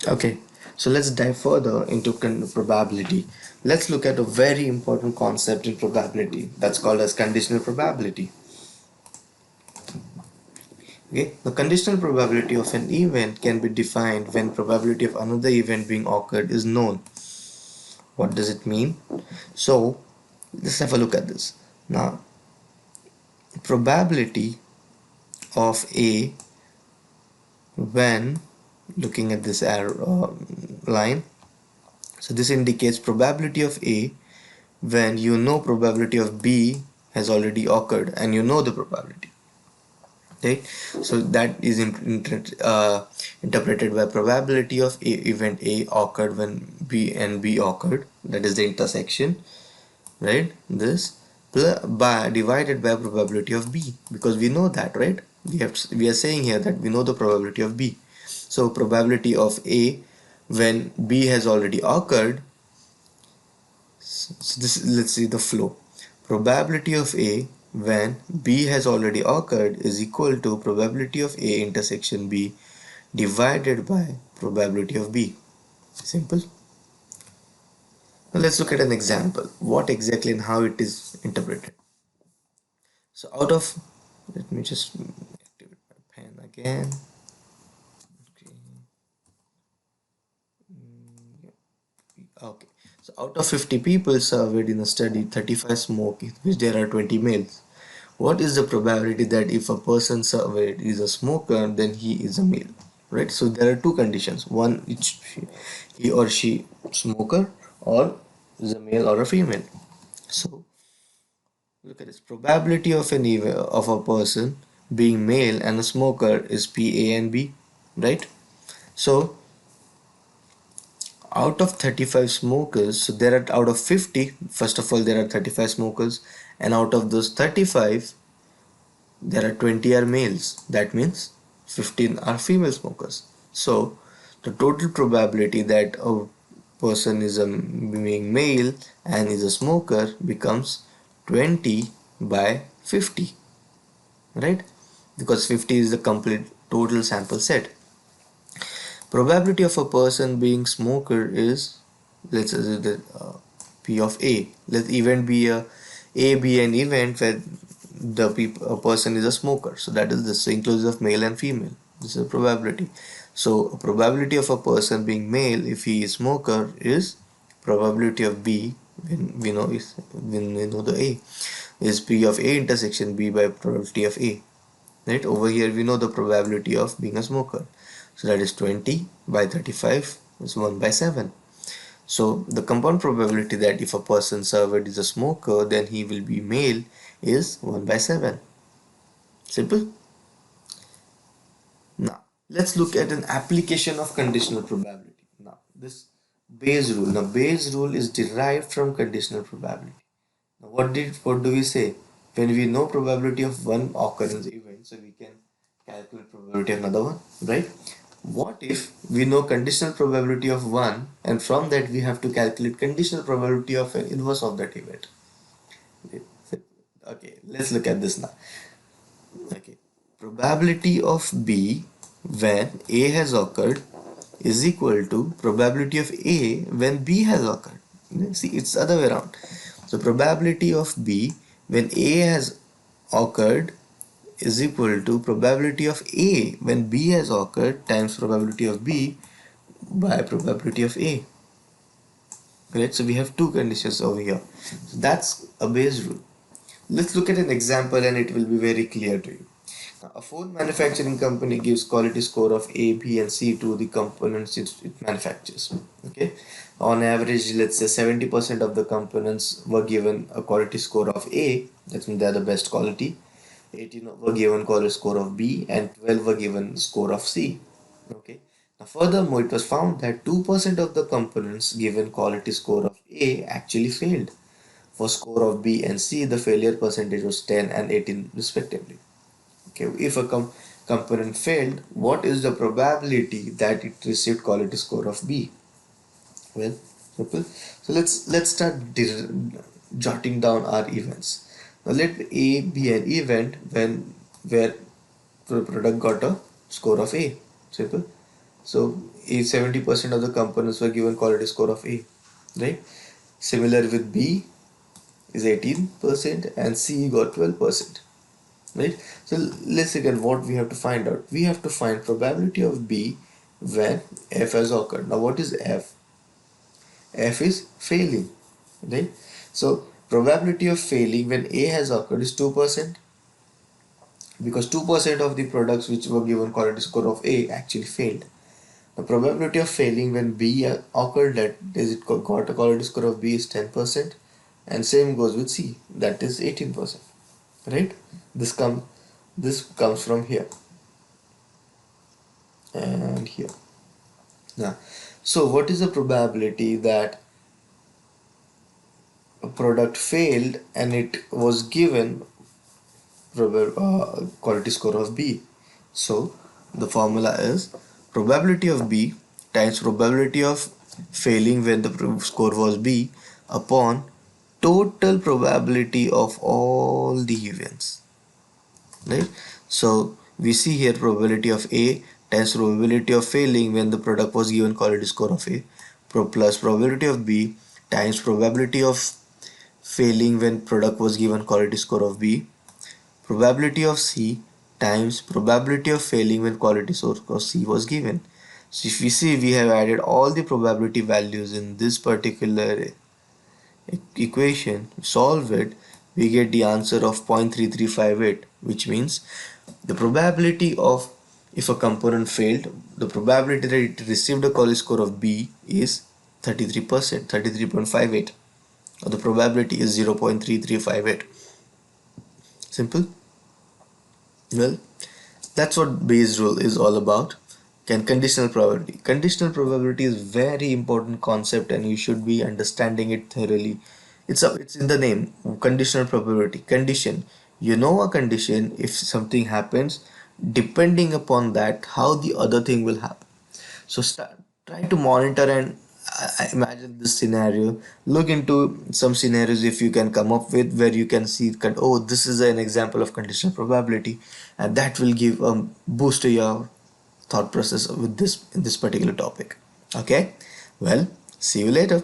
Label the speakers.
Speaker 1: Okay, so let's dive further into probability. Let's look at a very important concept in probability that's called as conditional probability. Okay, the conditional probability of an event can be defined when probability of another event being occurred is known. What does it mean? So let's have a look at this. Now, probability of A when looking at this arrow line. So this indicates probability of A when you know probability of B has already occurred and you know the probability, right? So that is interpreted by probability of event A occurred when B and B occurred, that is the intersection, right? This by divided by probability of B, because we know that, right? We are saying here that we know the probability of B. So probability of A when B has already occurred. So this, let's see the flow. Probability of A when B has already occurred is equal to probability of A intersection B divided by probability of B. Simple. Now let's look at an example. What exactly and how it is interpreted. So out of, let me just activate my pen again. Okay. Okay. So out of 50 people surveyed in a study, 35 smoke, in which there are 20 males. What is the probability that if a person surveyed is a smoker, then he is a male? Right? So there are two conditions. One, it's he or she smoker, or is a male or a female. So look at this. Probability of of a person being male and a smoker is P A and B, right? So out of 35 smokers, so there are out of 50, first of all, there are 35 smokers, and out of those 35, there are 20 are males. That means 15 are female smokers. So the total probability that a person is a being male and is a smoker becomes 20 by 50, right? Because 50 is the complete total sample set. Probability of a person being smoker is, let's say the P of A. Let event be A be an event where a person is a smoker. So that is this, inclusive of male and female. This is a probability. So a probability of a person being male if he is smoker is probability of B when we know the A is P of A intersection B by probability of A. Right, over here we know the probability of being a smoker, so that is 20 by 35 is 1 by 7. So the compound probability that if a person surveyed is a smoker, then he will be male is 1 by 7. Simple. Now let's look at an application of conditional probability. Now this Bayes rule. Now Bayes rule is derived from conditional probability. Now what do we say? When we know probability of one occurrence event, so we can calculate probability of another one, right? What if we know conditional probability of one, and from that we have to calculate conditional probability of an inverse of that event? Okay, let's look at this now. Okay, probability of B when A has occurred is equal to probability of A when B has occurred. See, it's the other way around. So probability of B when A has occurred is equal to probability of A when B has occurred times probability of B by probability of A. Correct? So we have two conditions over here. So that's a Bayes rule. Let's look at an example and it will be very clear to you. Now, a phone manufacturing company gives quality score of A, B, and C to the components it manufactures. Okay, on average, let's say 70% of the components were given a quality score of A, that means they are the best quality. 18 were given quality score of B, and 12 were given score of C. Okay. Now, furthermore, it was found that 2% of the components given quality score of A actually failed. For score of B and C, the failure percentage was 10 and 18 respectively. Okay, if a component failed, what is the probability that it received quality score of B? Well, simple. So let's start jotting down our events. Now let A be an event when where the product got a score of A. Simple. So if 70% of the components were given quality score of A, right? Similar with B is 18% and C got 12%, right? So let's again what we have to find out. We have to find probability of B when F has occurred. Now what is F? F is failing, right? So probability of failing when A has occurred is 2%, because 2% of the products which were given quality score of A actually failed. The probability of failing when B occurred, that is it got a quality score of B, is 10%, and same goes with C, that is 18%, right? This comes from here and here. Now, so what is the probability that a product failed and it was given quality score of B? So the formula is probability of B times probability of failing when the score was B upon total probability of all the events, right? So we see here probability of A times probability of failing when the product was given quality score of A plus probability of B times probability of failing when product was given quality score of B, probability of C times probability of failing when quality score of C was given. So if we see, we have added all the probability values in this particular equation, solve it, we get the answer of 0.3358, which means the probability of, if a component failed, the probability that it received a quality score of B is 33%, 33.58, or the probability is 0.3358. Simple. Well, that's what Bayes rule is all about. Conditional probability. Conditional probability is very important concept and you should be understanding it thoroughly. It's in the name. Conditional probability. Condition. You know a condition, if something happens, depending upon that, how the other thing will happen. So try to monitor and imagine this scenario. Look into some scenarios if you can come up with, where you can see, oh, this is an example of conditional probability, and that will give a boost to your thought process with this in this particular topic. Okay, well, see you later.